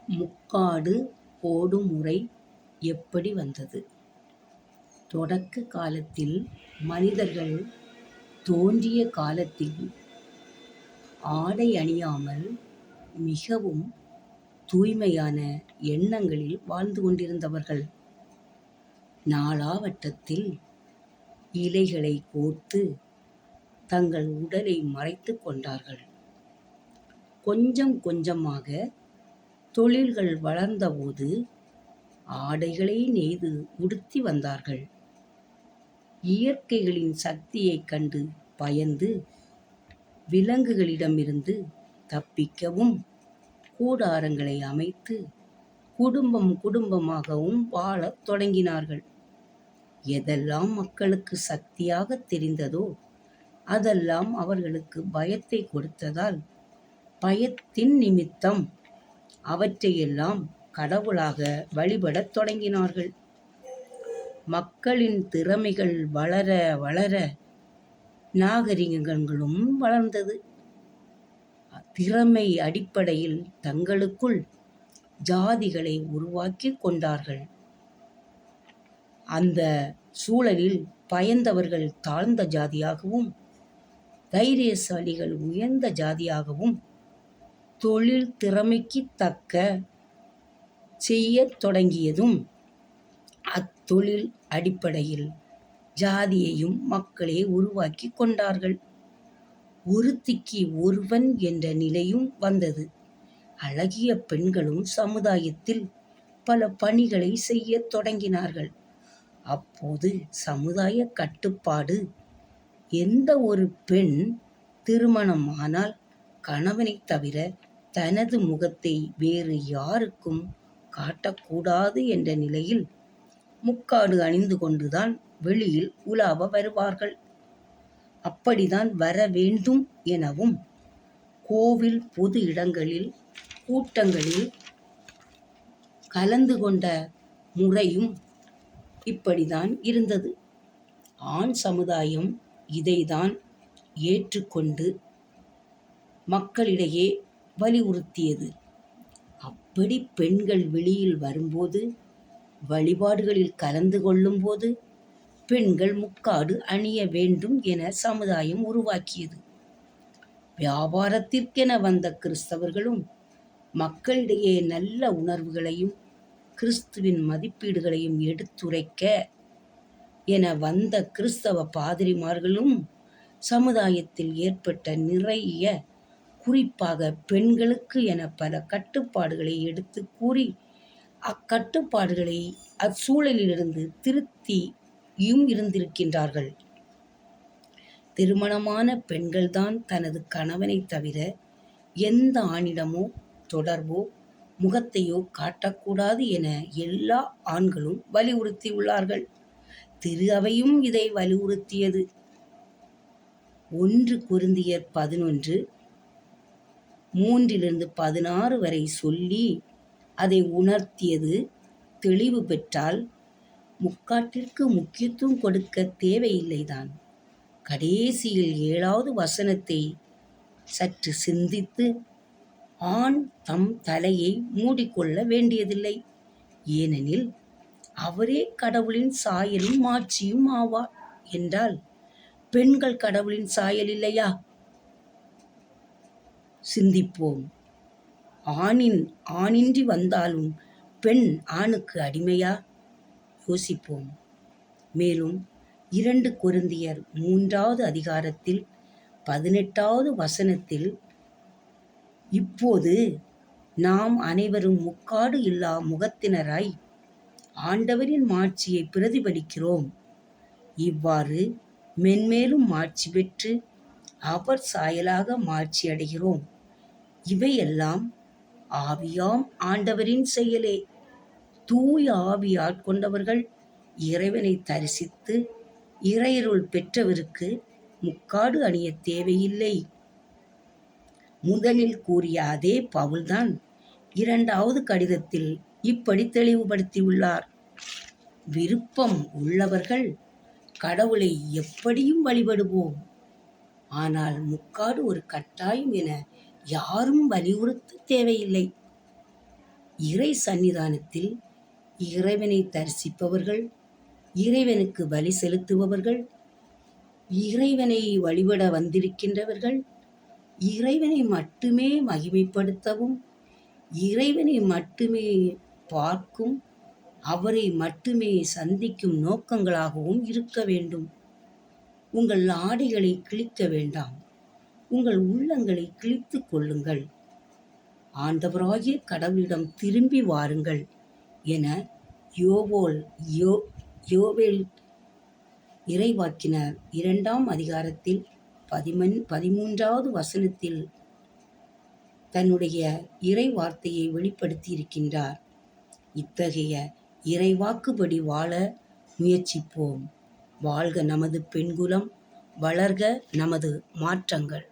முக்காடு போடும் முறை எப்படி வந்தது? தொடக்க காலத்தில் மனிதர்கள் தோன்றிய காலத்தில் ஆடை அணியாமல் மிகவும் தூய்மையான எண்ணங்களில் வாழ்ந்து கொண்டிருந்தவர்கள். நாளாவட்டத்தில் இலைகளை கோர்த்து தங்கள் உடலை மறைத்து கொண்டார்கள். கொஞ்சம் கொஞ்சமாக தொழில்கள் வளர்ந்தபோது ஆடைகளை நெய்து உடுத்தி வந்தார்கள். இயற்கைகளின் சக்தியைக் கண்டு பயந்து விலங்குகளிடமிருந்து தப்பிக்கவும் கூடாரங்களை அமைத்து குடும்பம் குடும்பமாகவும் வாழத் தொடங்கினார்கள். எதெல்லாம் மக்களுக்கு சக்தியாக தெரிந்ததோ அதெல்லாம் அவர்களுக்கு பயத்தை கொடுத்ததால் பயத்தின் நிமித்தம் அவற்றையெல்லாம் கடவுளாக வழிபடத் தொடங்கினார்கள். மக்களின் திறமைகள் வளர வளர நாகரிகங்களும் வளர்ந்தது. திறமை அடிப்படையில் தங்களுக்குள் ஜாதிகளை உருவாக்கி கொண்டார்கள். அந்த சூழலில் பயந்தவர்கள் தாழ்ந்த ஜாதியாகவும் தைரியசாலிகள் உயர்ந்த ஜாதியாகவும் தொழில் திறமைக்கு தக்க செய்யத் தொடங்கியதும் அத்தொழில் அடிப்படையில் ஜாதியையும் மக்களே உருவாக்கி கொண்டார்கள். ஒருத்திக்கு ஒருவன் என்ற நிலையும் வந்தது. அழகிய பெண்களும் சமுதாயத்தில் பல பணிகளை செய்யத் தொடங்கினார்கள். அப்போது சமுதாய கட்டுப்பாடு, எந்த ஒரு பெண் திருமணம் ஆனால் கணவனை தவிர தனது முகத்தை வேறு யாருக்கும் காட்டக்கூடாது என்ற நிலையில் முக்காடு அணிந்து கொண்டுதான் வெளியில் உலாவ வருவார்கள். அப்படிதான் வர வேண்டும் எனவும் கோவில் பொது இடங்களில் கூட்டங்களில் கலந்து கொண்ட முறையும் இப்படிதான் இருந்தது. ஆண் சமுதாயம் இதைதான் ஏற்றுக்கொண்டு மக்களிடையே வலியுறுத்தியது. அப்படி பெண்கள் வெளியில் வரும்போது, வழிபாடுகளில் கலந்து கொள்ளும்போது பெண்கள் முக்காடு அணிய வேண்டும் என சமுதாயம் உருவாக்கியது. வியாபாரத்திற்கென வந்த கிறிஸ்தவர்களும் மக்களிடையே நல்ல உணர்வுகளையும் கிறிஸ்துவின் மதிப்பீடுகளையும் எடுத்துரைக்க என வந்த கிறிஸ்தவ பாதிரிமார்களும் சமுதாயத்தில் ஏற்பட்ட நிறைய, குறிப்பாக பெண்களுக்கு என பல கட்டுப்பாடுகளை எடுத்து கூறி அக்கட்டுப்பாடுகளை அச்சூழலிலிருந்து திருத்தியும் இருந்திருக்கின்றார்கள். திருமணமான பெண்கள்தான் தனது கணவனை தவிர எந்த ஆணிடமோ தொடர்போ முகத்தையோ காட்டக்கூடாது என எல்லா ஆண்களும் வலியுறுத்தியுள்ளார்கள். திரு அவையும் இதை வலியுறுத்தியது. 1 கொரிந்தியர் 11:3-16 வரை சொல்லி அதை உணர்த்தியது. தெளிவு பெற்றால் முக்காட்டிற்கு முக்கியத்துவம் கொடுக்க தேவையில்லைதான். கடைசியில் 7வது வசனத்தை சற்று சிந்தித்து, ஆண் தம் தலையை மூடிக்கொள்ள வேண்டியதில்லை, ஏனெனில் அவரே கடவுளின் சாயலும் மாட்சியும் ஆவார் என்றால் பெண்கள் கடவுளின் சாயல் இல்லையா? சிந்திப்போம். ஆணின்றி வந்தாலும் பெண் ஆணுக்கு அடிமையா? யோசிப்போம். மேலும் 2 கொரிந்தியர் 3வது அதிகாரத்தில் 18வது வசனத்தில், இப்போது நாம் அனைவரும் முக்காடு இல்லா முகத்தினராய் ஆண்டவரின் மாட்சியை பிரதிபலிக்கிறோம். இவ்வாறு மென்மேலும் மாட்சி பெற்று அவர் சாயலாக மாட்சி அடைகிறோம். இவையெல்லாம் ஆவியாம் ஆண்டவரின் செயலே. தூய ஆவி ஆட்கொண்டவர்கள் இறைவனை தரிசித்து இறையருள் பெற்றவருக்கு முக்காடு அணிய தேவையில்லை. முதலில் கூறிய அதே பவுல்தான் 2வது கடிதத்தில் இப்படி தெளிவுபடுத்தியுள்ளார். விருப்பம் உள்ளவர்கள் கடவுளை எப்படியும் வழிபடுவோம், ஆனால் முக்காடு ஒரு கட்டாயம் என யாரும் வலியுறுத்த தேவையில்லை. இறை சன்னிதானத்தில் இறைவனை தரிசிப்பவர்கள், இறைவனுக்கு பலி செலுத்துபவர்கள், இறைவனை வழிபட வந்திருக்கின்றவர்கள், இறைவனை மட்டுமே மகிமைப்படுத்தவும், இறைவனை மட்டுமே பார்க்கும், அவரை மட்டுமே சந்திக்கும் நோக்கங்களாகவும் இருக்க வேண்டும். உங்கள் ஆடைகளை கிழிக்க வேண்டாம், உங்கள் உள்ளங்களை கிழித்துக் கொள்ளுங்கள், ஆண்டவராகிய கடவுளிடம் திரும்பி வாருங்கள் என யோவேல் இறைவாக்கினர் 2ஆம் அதிகாரத்தில் 13வது வசனத்தில் தன்னுடைய இறை வார்த்தையை வெளிப்படுத்தியிருக்கின்றார். இத்தகைய இறைவாக்குப்படி வாழ முயற்சிப்போம். வாழ்க நமது பெண்குலம், வளர்க நமது மாற்றங்கள்.